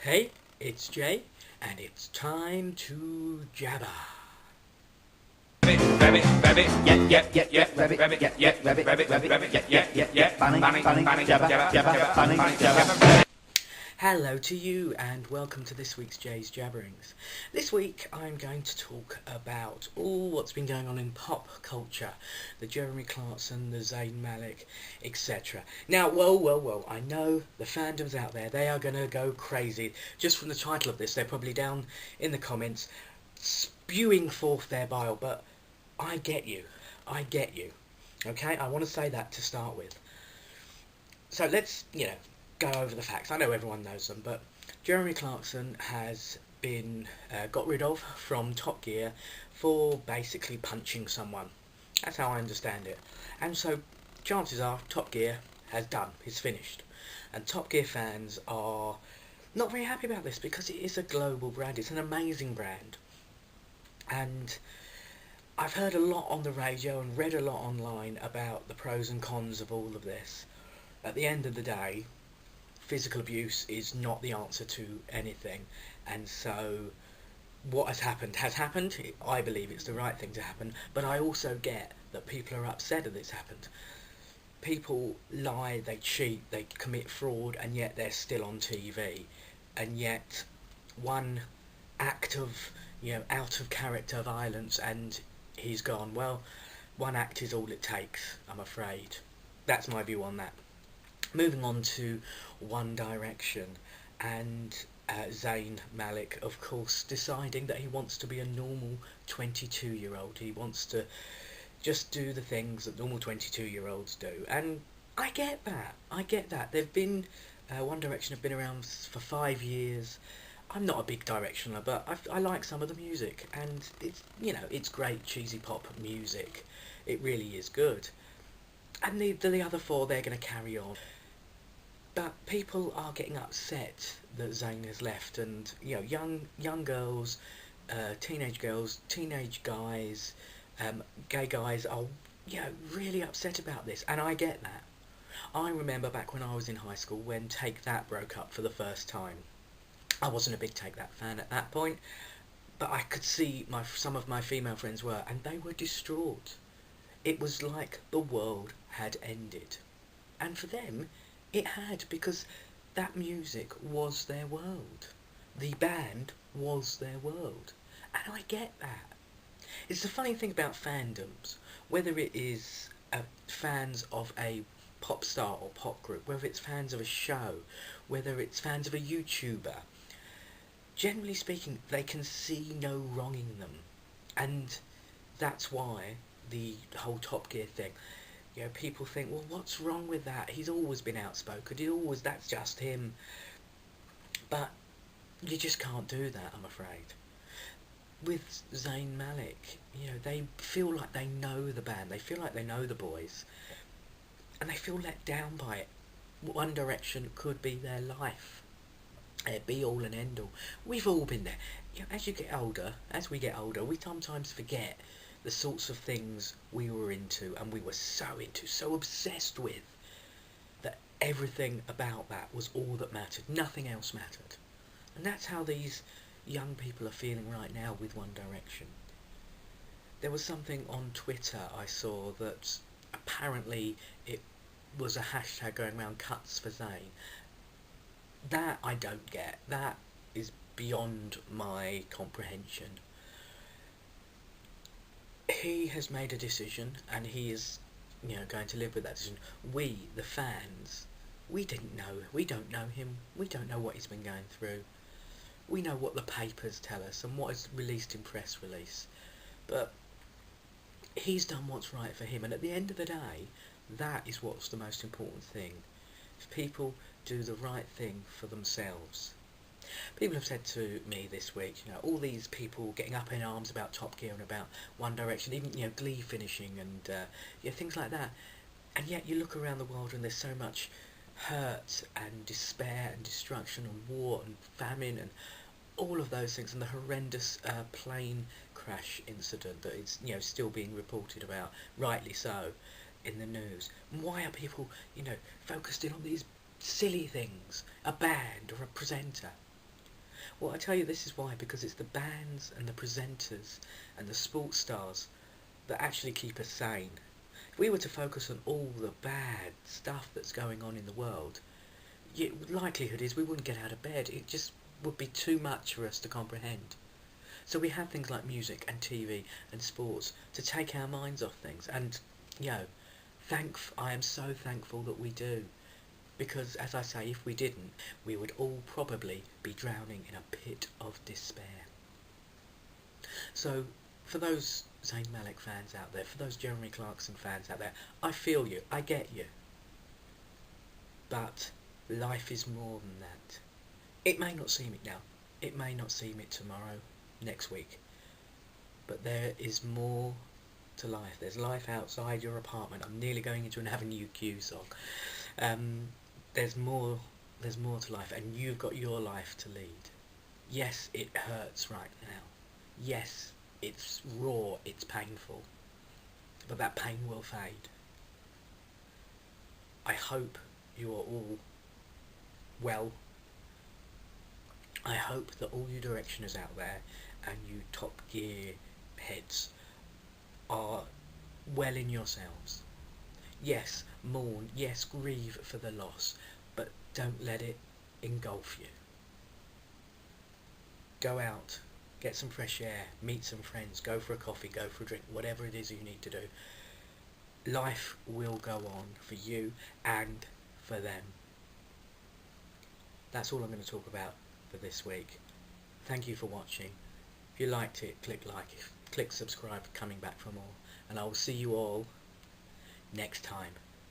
Hey, it's Jay, and it's time to jabber. Rabbit, rabbit, yeah, rabbit, yeah, rabbit, yeah, bunny, jabber. Hello to you, and welcome to this week's Jay's Jabberings. This week I'm going to talk about all what's been going on in pop culture, the Jeremy Clarkson, the Zayn Mailk, etc. Now, whoa, I know the fandoms out there, they are going to go crazy. Just from the title of this, they're probably down in the comments spewing forth their bile, but I get you. Okay, I want to say that to start with. So let's, go over the facts. I know everyone knows them, but Jeremy Clarkson has been got rid of from Top Gear for basically punching someone. That's how I understand it. And so chances are Top Gear has done. It's finished. And Top Gear fans are not very happy about this because it is a global brand. It's an amazing brand. And I've heard a lot on the radio and read a lot online about the pros and cons of all of this. At the end of the day, physical abuse is not the answer to anything, and so what has happened. I believe it's the right thing to happen, but I also get that people are upset that it's happened. People lie, they cheat, they commit fraud, and yet they're still on TV, and yet one act of out of character violence and he's gone. Well, one act is all it takes, I'm afraid. That's my view on that. Moving on to One Direction and Zayn Mailk, of course, deciding that he wants to be a normal 22-year-old. He wants to just do the things that normal 22-year-olds do. And I get that. They've been, One Direction have been around for 5 years. I'm not a big Directioner, but I like some of the music. And it's great cheesy pop music. It really is good. And the other four, they're going to carry on. But people are getting upset that Zayn has left, and young girls, teenage guys, gay guys are really upset about this, and I get that. I remember back when I was in high school when Take That broke up for the first time. I wasn't a big Take That fan at that point, but I could see some of my female friends were, and they were distraught. It was like the world had ended, and for them it had, because that music was their world. The band was their world. And I get that. It's the funny thing about fandoms, whether it is fans of a pop star or pop group, whether it's fans of a show, whether it's fans of a YouTuber, generally speaking, they can see no wrong in them. And that's why the whole Top Gear thing, people think, well, what's wrong with that? He's always been outspoken. That's just him. But you just can't do that, I'm afraid. With Zayn Mailk, they feel like they know the band. They feel like they know the boys. And they feel let down by it. One Direction could be their life. It'd be all and end all. We've all been there. As we get older, we sometimes forget the sorts of things we were into, and we were so obsessed with, that everything about that was all that mattered. Nothing else mattered. And that's how these young people are feeling right now with One Direction. There was something on Twitter I saw that apparently it was a hashtag going around, cuts for Zayn. That I don't get. That is beyond my comprehension. He has made a decision, and he is, going to live with that decision. We, the fans, we don't know him. We don't know what he's been going through. We know what the papers tell us and what is released in press release. But he's done what's right for him, and at the end of the day, that is what's the most important thing. If people do the right thing for themselves. People have said to me this week, all these people getting up in arms about Top Gear and about One Direction, even, Glee finishing and, things like that. And yet you look around the world and there's so much hurt and despair and destruction and war and famine and all of those things, and the horrendous plane crash incident that is, still being reported about, rightly so, in the news. And why are people, focused in on these silly things? A band or a presenter? Well, I tell you, this is why, because it's the bands and the presenters and the sports stars that actually keep us sane. If we were to focus on all the bad stuff that's going on in the world, likelihood is we wouldn't get out of bed. It just would be too much for us to comprehend. So we have things like music and TV and sports to take our minds off things. And, I am so thankful that we do. Because, as I say, if we didn't, we would all probably be drowning in a pit of despair. So, for those Zayn Mailk fans out there, for those Jeremy Clarkson fans out there, I feel you, I get you. But life is more than that. It may not seem it now. It may not seem it tomorrow, next week. But there is more to life. There's life outside your apartment. I'm nearly going into an Avenue Q song. There's more to life, and you've got your life to lead. Yes, it hurts right now. Yes, it's raw, it's painful. But that pain will fade. I hope you are all well. I hope that all you directioners out there and you Top Gear heads are well in yourselves. Yes, mourn, yes, grieve for the loss, but don't let it engulf you. Go out, get some fresh air, meet some friends, go for a coffee, go for a drink, whatever it is you need to do. Life will go on for you and for them. That's all I'm going to talk about for this week. Thank you for watching. If you liked it, click like, click subscribe, coming back for more, and I will see you all next time.